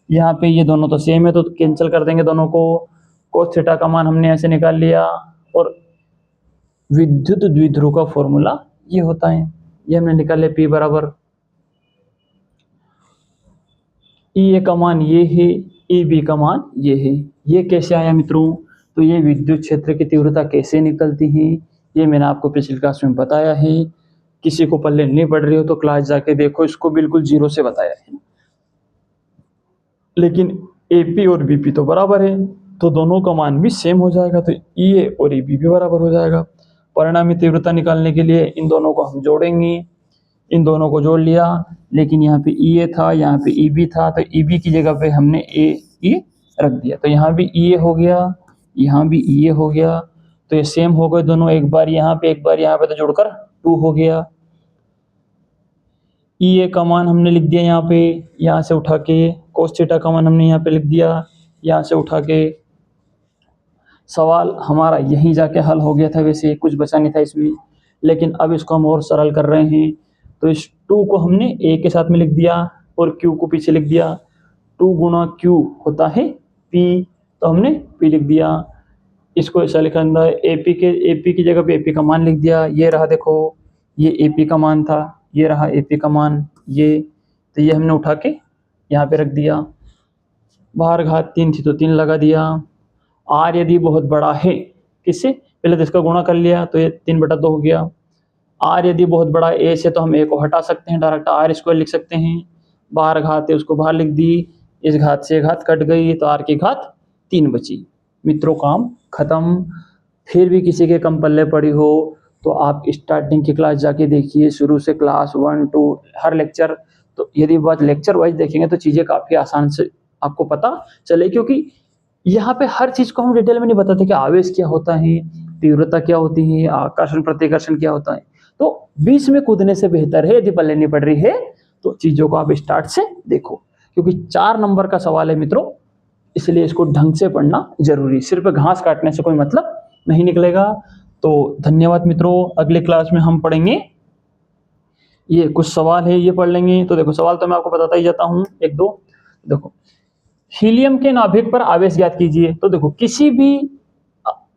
यहाँ पे ये दोनों तो सेम है तो कैंसिल कर देंगे दोनों को। कोस थीटा का मान हमने ऐसे निकाल लिया और विद्युत द्विध्रुव का फॉर्मूला ये होता है, ये हमने निकाल लिया P बराबर ई ए का मान ये है, ई बी का मान ये है। ये कैसे आया मित्रों, तो ये विद्युत क्षेत्र की तीव्रता कैसे निकलती है ये मैंने आपको पिछली क्लास में बताया है। किसी को पहले नहीं पढ़ रही हो तो क्लास जाके देखो, इसको बिल्कुल जीरो से बताया है। लेकिन एपी और बीपी तो बराबर है तो दोनों का मान भी सेम हो जाएगा, तो ई ए और ई बी भी बराबर हो जाएगा। परिणामी तीव्रता निकालने के लिए इन दोनों को हम जोड़ेंगे, इन दोनों को जोड़ लिया, लेकिन यहाँ पे ई ए था, यहाँ पे ई बी था, तो ई बी की जगह पे हमने ए ई रख दिया, तो यहाँ भी ई ए हो गया, यहाँ भी ई ए हो गया, तो ये सेम हो गए दोनों। एक बार यहाँ पे एक बार यहाँ पे, तो जोड़कर 2 हो गया। ई ए का मान हमने लिख दिया यहाँ पे, यहाँ से उठा के कोस थीटा का मान हमने यहाँ पे लिख दिया, यहाँ से उठा के। सवाल हमारा यहीं जाके हल हो गया था, वैसे कुछ बचा नहीं था इसमें, लेकिन अब इसको हम और सरल कर रहे हैं। तो इस 2 को हमने ए के साथ में लिख दिया और Q को पीछे लिख दिया। 2 गुणा Q होता है P, तो हमने P लिख दिया। इसको ऐसा लिखा अंदर AP की जगह पे AP का मान लिख दिया। ये रहा, देखो ये AP का मान था, ये रहा AP का मान, ये तो ये हमने उठा के यहाँ पे रख दिया। बाहर घात 3 थी तो 3 लगा दिया। R यदि बहुत बड़ा है, किससे, पहले तो इसका गुणा कर लिया तो ये 3/2 हो गया। R यदि बहुत बड़ा A से तो हम A को हटा सकते हैं, डायरेक्ट R स्क्वायर लिख सकते हैं। बाहर घात है उसको बाहर लिख दी, इस घात से घात कट गई तो R की घात 3 बची। मित्रों काम खत्म। फिर भी किसी के कम पल्ले पड़ी हो तो आप स्टार्टिंग की क्लास जाके देखिए, शुरू से क्लास 1 2 हर लेक्चर तो यदि बात लेक्चर वाइज देखेंगे तो चीज़ें काफ़ी आसान से आपको पता चले, क्योंकि यहाँ पे हर चीज़ को हम डिटेल में नहीं बताते कि आवेश क्या होता है, तीव्रता क्या होती है, आकर्षण प्रतिकर्षण क्या होता है। तो बीच में कूदने से बेहतर है, यदि पल्ले नहीं पड़ रही है तो चीज़ों को आप स्टार्ट से देखो, क्योंकि 4 नंबर का सवाल है मित्रों, इसलिए इसको ढंग से पढ़ना जरूरी। सिर्फ घास काटने से कोई मतलब नहीं निकलेगा। तो धन्यवाद मित्रों, अगले क्लास में हम पढ़ेंगे, ये कुछ सवाल है ये पढ़ लेंगे। तो देखो सवाल तो मैं आपको बताता ही जाता हूँ एक दो। देखो, हीलियम के नाभिक पर आवेश ज्ञात कीजिए। तो देखो किसी भी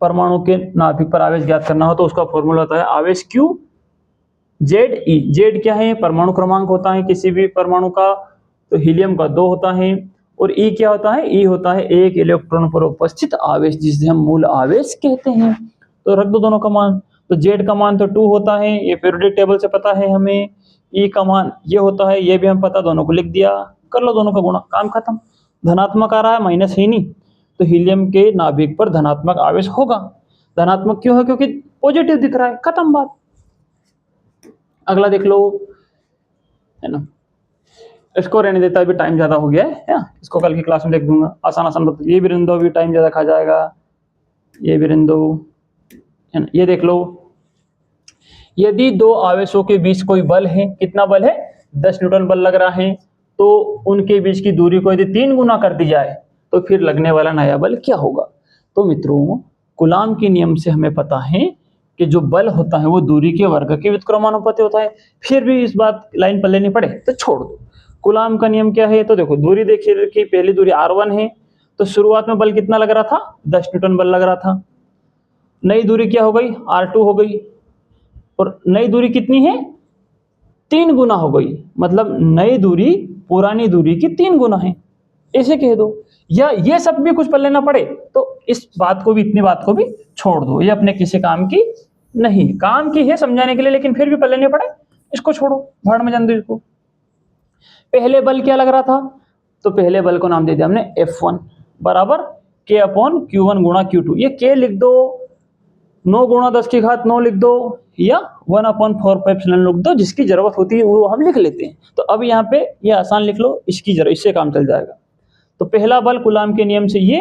परमाणु के नाभिक पर आवेश ज्ञात करना हो तो उसका फॉर्मूला होता है आवेश Q ZE। जेड क्या है, परमाणु क्रमांक होता है किसी भी परमाणु का, तो हीलियम का 2 होता है। और E क्या होता है, E होता है 1 इलेक्ट्रॉन पर उपस्थित आवेश, जिसे हम मूल आवेश कहते हैं। तो रख दो दोनों का मान। तो Z का मान तो 2 होता है, ये पीरियोडिक टेबल से पता है हमें। E का मान ये होता है, ये भी हम पता, दोनों को लिख दिया, कर लो दोनों का गुणा, काम खत्म। धनात्मक आ रहा है, माइनस है नहीं, तो हीलियम के नाभिक पर धनात्मक आवेश होगा। धनात्मक क्यों है, क्योंकि पॉजिटिव दिख रहा है, खत्म बात। अगला देख लो, है ना, इसको रहने देता है, अभी टाइम ज्यादा हो गया है ना, इसको कल की क्लास में देख दूंगा। आसान आसान बता, ये भी रहने दो, अभी टाइम ज्यादा खा जाएगा, ये भी रहने दो, है ना। ये देख लो, यदि 2 आवेशों के बीच कोई बल है, कितना बल है, 10 न्यूटन बल लग रहा है, तो उनके बीच की दूरी को यदि 3 गुना कर दी जाए तो फिर लगने वाला नया बल क्या होगा। तो मित्रों, कूलाम के नियम से हमें पता है कि जो बल होता है वो दूरी के वर्ग के व्युत्क्रमानुपाती होता है। फिर भी इस बात लाइन पल्ले नहीं पड़े तो छोड़ दो। कूलाम का नियम क्या है, तो देखो दूरी देखिए कि पहली दूरी r1 है, तो शुरुआत में बल कितना लग रहा था, 10 न्यूटन बल लग रहा था। नई दूरी क्या हो गई, r2 हो गई, और नई दूरी कितनी है, 3 गुना हो गई, मतलब नई दूरी पुरानी दूरी की 3 गुना है, ऐसे कह दो। या ये सब भी कुछ पल्ले ना पड़े तो इस बात को भी, इतनी बात को भी छोड़ दो, ये अपने किसी काम की नहीं, काम की है समझाने के लिए, लेकिन फिर भी पल्ले नहीं पड़े, इसको छोड़ो, भाड़ में जान दो इसको। पहले बल क्या लग रहा था, तो पहले बल को नाम दे दिया हमने F1 बराबर K/Q1 गुणा Q2। ये K लिख दो, 9 गुणा 10 की घात 9 लिख दो, या 1/4πε लिख दो, जिसकी जरूरत होती है वो हम लिख लेते हैं। तो अब यहाँ पे ये आसान लिख लो, इसकी जरूरत, इससे काम चल जाएगा। तो पहला बल कूलाम के नियम से ये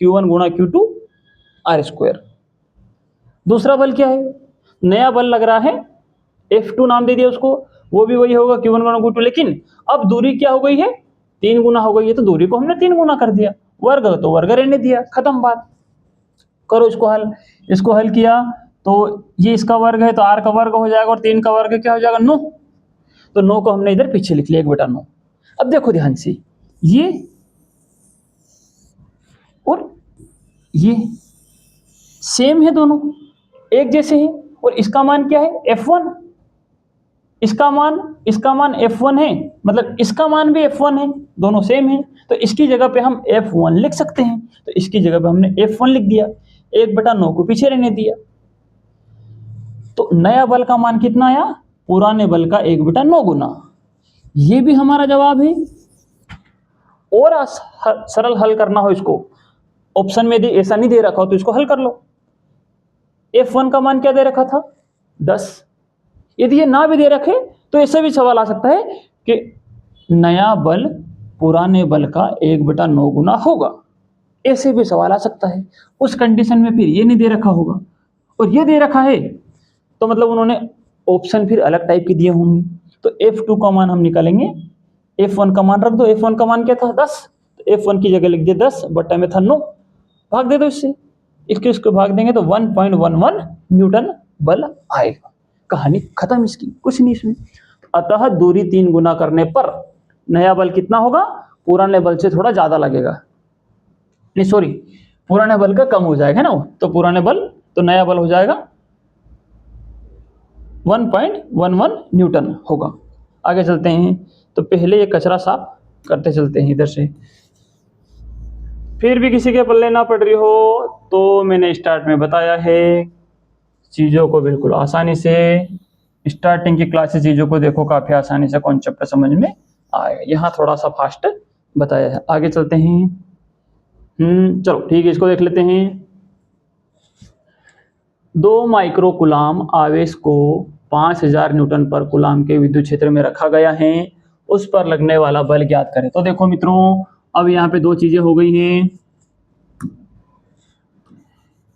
Q1 गुणा Q2 r²। दूसरा बल क्या है, नया बल लग रहा है, F2 नाम दे दिया उसको, वो भी वही होगा Q1 गुणा Q2, लेकिन अब दूरी क्या हो गई है, 3 गुना हो गई है, तो दूरी को हमने 3 गुना कर दिया, वर्ग तो वर्ग रहने दिया, खत्म बात। करो इसको हल, इसको हल किया तो ये इसका वर्ग है तो r का वर्ग हो जाएगा, और 3 का वर्ग क्या हो जाएगा, 9। तो 9 को हमने इधर पीछे लिख लिया, 1/9। अब देखो ध्यान से, ये और ये सेम है, दोनों एक जैसे हैं, और इसका मान क्या है, F1। इसका मान F1 है, मतलब इसका मान भी F1 है, दोनों सेम है, तो इसकी जगह पे हम F1 लिख सकते हैं। तो इसकी जगह पे हमने F1 लिख दिया, 1/9 को पीछे रहने दिया। तो नया बल का मान कितना आया, पुराने बल का 1/9 गुना। ये भी हमारा जवाब है। और सरल हल करना हो इसको, ऑप्शन में ऐसा नहीं दे रखा हो तो इसको हल कर लो। F1 का मान क्या दे रखा था, 10। यदि ये ना भी दे रखे तो ऐसे भी सवाल आ सकता है कि नया बल पुराने बल का 1/9 गुना होगा, ऐसे भी सवाल आ सकता है। उस कंडीशन में फिर ये नहीं दे रखा होगा और ये दे रखा है, तो मतलब उन्होंने ऑप्शन फिर अलग टाइप के दिए होंगे। तो F2 का मान हम निकालेंगे, F1 का मान रख दो, F1 का मान क्या था, 10, तो F1 की जगह लिख दिया 10 बटा में था 9, भाग दे दो इससे, इसको भाग देंगे तो 1.11 न्यूटन बल आएगा। कहानी खत्म इसकी, कुछ नहीं इसमें। अतः दूरी 3 गुना करने पर नया बल कितना होगा, पुराने बल से थोड़ा ज्यादा लगेगा, नहीं सॉरी, पुराने बल का कम हो जाएगा ना, तो पुराने बल, तो नया बल हो जाएगा 1.11 न्यूटन होगा। आगे चलते हैं, तो पहले ये कचरा साफ करते चलते हैं इधर से। फिर भी किसी के पल्ले ना पड़ रही हो तो मैंने स्टार्ट में बताया है, चीज़ों को बिल्कुल आसानी से, स्टार्टिंग की क्लासेस चीज़ों को देखो, काफ़ी आसानी से कॉन्सेप्ट समझ में आएगा। यहाँ थोड़ा सा फास्ट बताया है। आगे चलते हैं, चलो ठीक है, इसको देख लेते हैं। 2 माइक्रो कूलाम आवेश को 5000 न्यूटन पर कूलाम के विद्युत क्षेत्र में रखा गया है उस पर लगने वाला बल ज्ञात करें। तो देखो मित्रों, अब यहाँ पे दो चीजें हो गई हैं।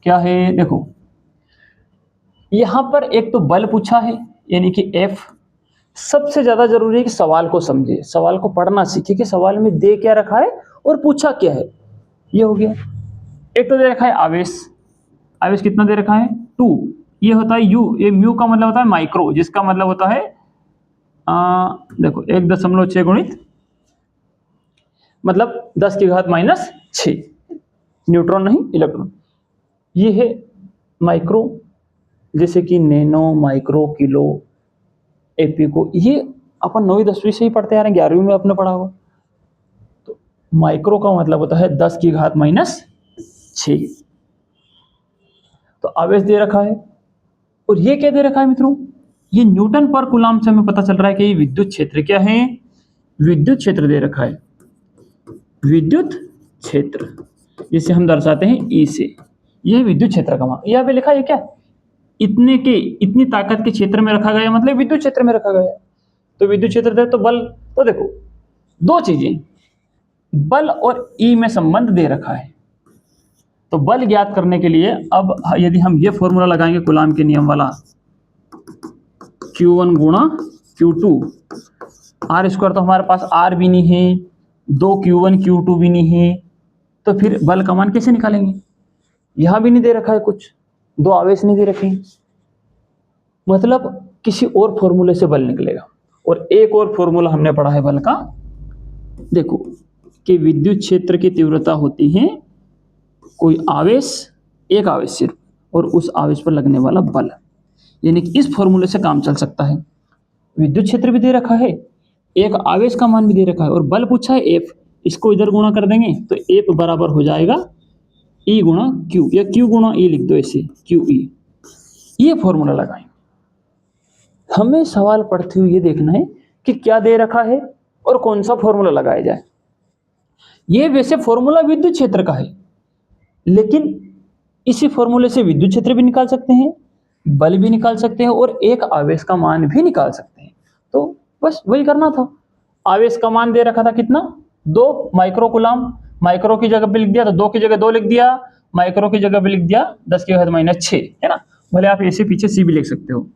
क्या है, देखो यहां पर एक तो बल पूछा है यानी कि F। सबसे ज्यादा जरूरी है कि सवाल को समझे, सवाल को पढ़ना सीखे कि सवाल में दे क्या रखा है और पूछा क्या है। ये हो गया। एक तो दे रखा है आवेश, आवेश कितना दे रखा है 2। ये होता है U, ये म्यू का मतलब होता है माइक्रो, जिसका मतलब होता है देखो 1.6 गुणित मतलब 10 की घात -6 न्यूट्रॉन नहीं इलेक्ट्रॉन। ये है माइक्रो, जैसे कि नैनो, माइक्रो, किलो, एपिको, ये अपन 9वीं 10वीं से ही पढ़ते आ रहे हैं, 11वीं में अपने पढ़ा हुआ। तो माइक्रो का मतलब होता है 10 की घात -6। तो आवेश दे रखा है। और ये क्या दे रखा है मित्रों, ये न्यूटन पर कूलम्ब से हमें पता चल रहा है कि ये विद्युत क्षेत्र क्या है, विद्युत क्षेत्र दे रखा है, विद्युत क्षेत्र, जिसे हम दर्शाते हैं ई से। यह विद्युत क्षेत्र का मान यहाँ पे लिखा है क्या, इतने के इतनी ताकत के क्षेत्र में रखा गया, मतलब विद्युत क्षेत्र में रखा गया। तो विद्युत क्षेत्र दे तो बल, तो देखो दो चीजें, बल और ई में संबंध दे रखा है। तो बल ज्ञात करने के लिए अब यदि हम ये फॉर्मूला लगाएंगे कूलम्ब के नियम वाला, Q1 गुणा Q2, R स्क्वायर तो हमारे पास R भी नहीं है, 2 Q1 Q2 भी नहीं है, तो फिर बल का मान कैसे निकालेंगे। यहां भी नहीं दे रखा है कुछ, दो आवेश नहीं दे रखे, मतलब किसी और फॉर्मूले से बल निकलेगा। और एक और फॉर्मूला हमने पढ़ा है बल का, देखो कि विद्युत क्षेत्र की तीव्रता होती है कोई आवेश, एक आवेश सिर्फ, और उस आवेश पर लगने वाला बल, यानी कि इस फॉर्मूले से काम चल सकता है। विद्युत क्षेत्र भी दे रखा है, एक आवेश का मान भी दे रखा है, और बल पूछा है F। इसको इधर गुणा कर देंगे तो F बराबर हो जाएगा E गुणा Q, या Q गुणा E लिख दो ऐसे, QE। ये फॉर्मूला लगाएं। हमें सवाल पढ़ते हुए ये देखना है कि क्या दे रखा है और कौन सा फॉर्मूला लगाया जाए। ये वैसे फॉर्मूला विद्युत क्षेत्र का है, लेकिन इसी फॉर्मूले से विद्युत क्षेत्र भी निकाल सकते हैं, बल भी निकाल सकते हैं, और एक आवेश का मान भी निकाल सकते हैं। तो बस वही करना था। आवेश का मान दे रखा था कितना, 2 माइक्रो कूलम्ब, माइक्रो की जगह पे लिख दिया तो 2 की जगह 2 लिख दिया, माइक्रो की जगह पे लिख दिया 10 की घात -6, है ना। भले आप ऐसे पीछे C भी लिख सकते हो।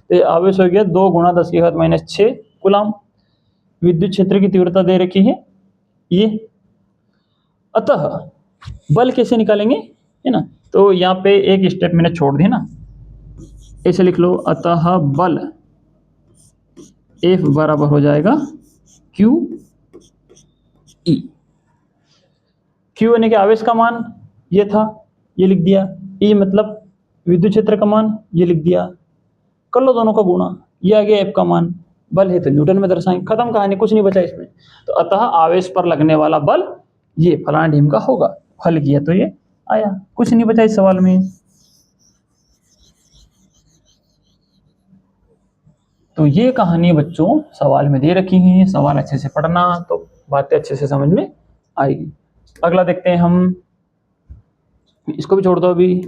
तो ये आवेश हो गया 2 गुणा 10 की घात -6 कूलम्ब। विद्युत क्षेत्र की तीव्रता दे रखी है ये। अतः बल कैसे निकालेंगे, है ना। तो यहाँ पे एक स्टेप मैंने छोड़ दी ना, ऐसे लिख लो, अतः बल F बराबर हो जाएगा QE। Q यानी कि आवेश का मान ये था, ये लिख दिया, E मतलब विद्युत क्षेत्र का मान, ये लिख दिया, कर लो दोनों का गुणा, ये आ गया F का मान, बल है तो न्यूटन में दर्शाएं, खत्म कहानी, कुछ नहीं बचा इसमें। तो अतः आवेश पर लगने वाला बल ये फलाना ढीम का होगा। हल किया तो ये आया, कुछ नहीं बचा इस सवाल में। तो ये कहानी बच्चों सवाल में दे रखी है, सवाल अच्छे से पढ़ना तो बातें अच्छे से समझ में आएगी। अगला देखते हैं हम, इसको भी छोड़ दो अभी,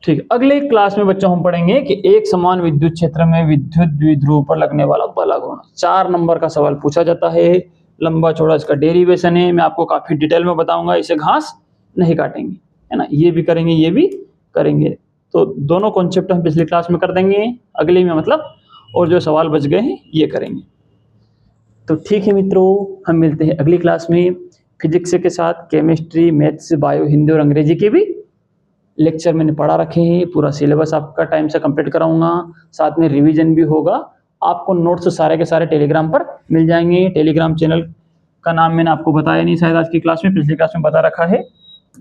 ठीक है। अगले क्लास में बच्चों हम पढ़ेंगे कि एक समान विद्युत क्षेत्र में विद्युत द्विध्रुव पर लगने वाला बल गुण। 4 नंबर का सवाल पूछा जाता है, लंबा चौड़ा इसका डेरिवेशन है, मैं आपको काफी डिटेल में बताऊंगा, इसे घास नहीं काटेंगे, है ना। ये भी करेंगे, ये भी करेंगे, तो दोनों कॉन्सेप्ट हम पिछली क्लास में कर देंगे, अगले में मतलब, और जो सवाल बच गए हैं ये करेंगे। तो ठीक है मित्रों, हम मिलते हैं अगली क्लास में। फिजिक्स के साथ केमिस्ट्री, मैथ्स, बायो, हिंदी और अंग्रेजी के भी लेक्चर मैंने पढ़ा रखे हैं, पूरा सिलेबस आपका टाइम से कंप्लीट कराऊंगा, साथ में रिवीजन भी होगा। आपको नोट्स सारे के सारे टेलीग्राम पर मिल जाएंगे। टेलीग्राम चैनल का नाम मैंने आपको बताया नहीं शायद आज की क्लास में, पिछली क्लास में बता रखा है,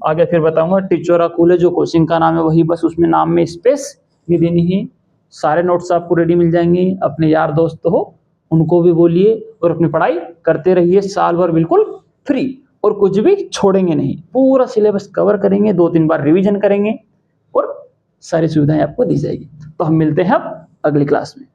आगे फिर बताऊंगा। टिचोरा कूल जो कोचिंग का नाम है वही, बस उसमें नाम में स्पेस नहीं देनी है। सारे नोट्स आपको रेडी मिल जाएंगे। अपने यार दोस्त हो उनको भी बोलिए, और अपनी पढ़ाई करते रहिए, साल भर बिल्कुल फ्री, और कुछ भी छोड़ेंगे नहीं, पूरा सिलेबस कवर करेंगे, 2-3 बार रिवीजन करेंगे, और सारी सुविधाएं आपको दी जाएगी। तो हम मिलते हैं अब अगली क्लास में।